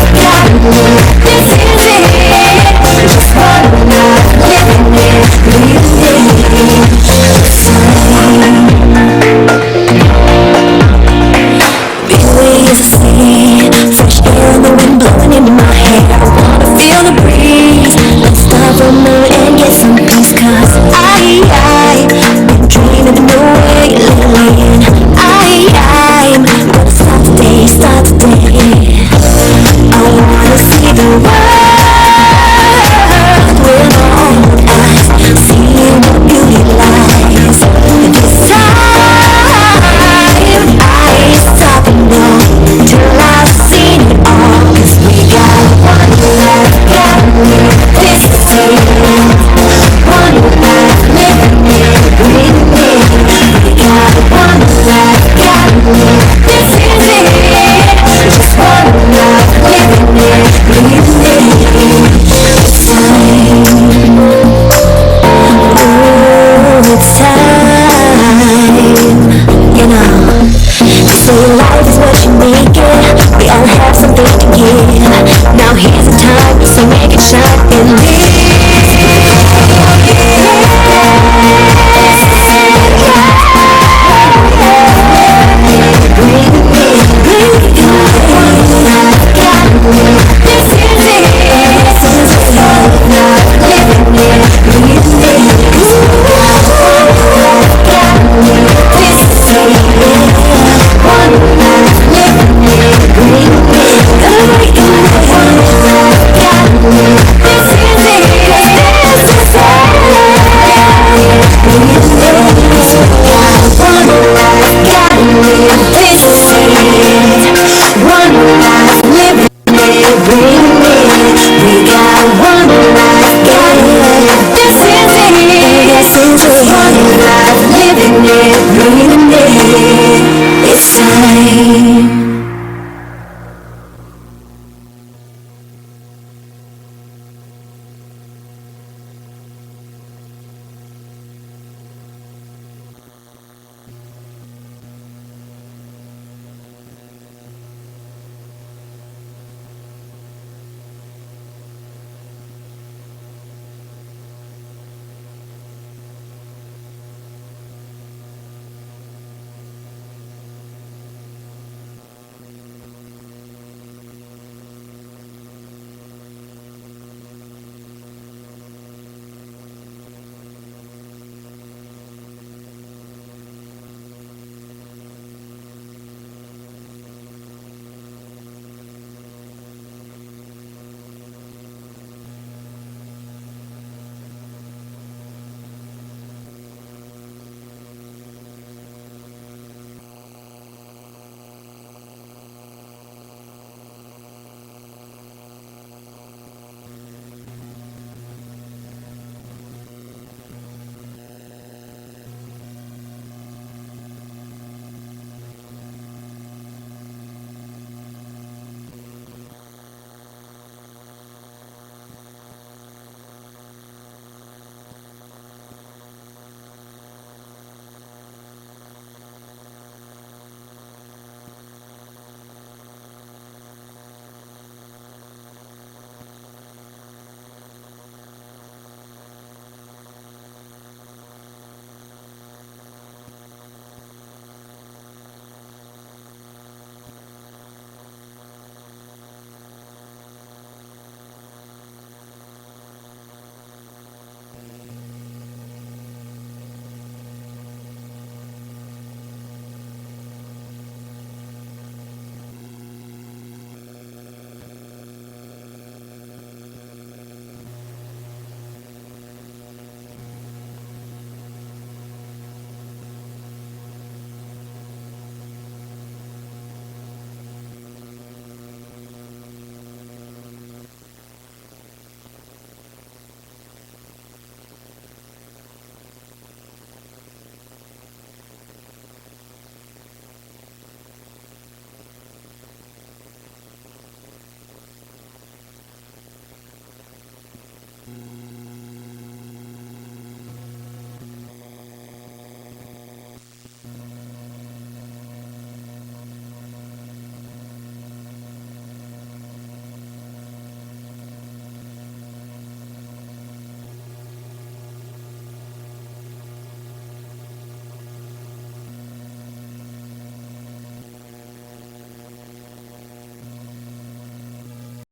Now here's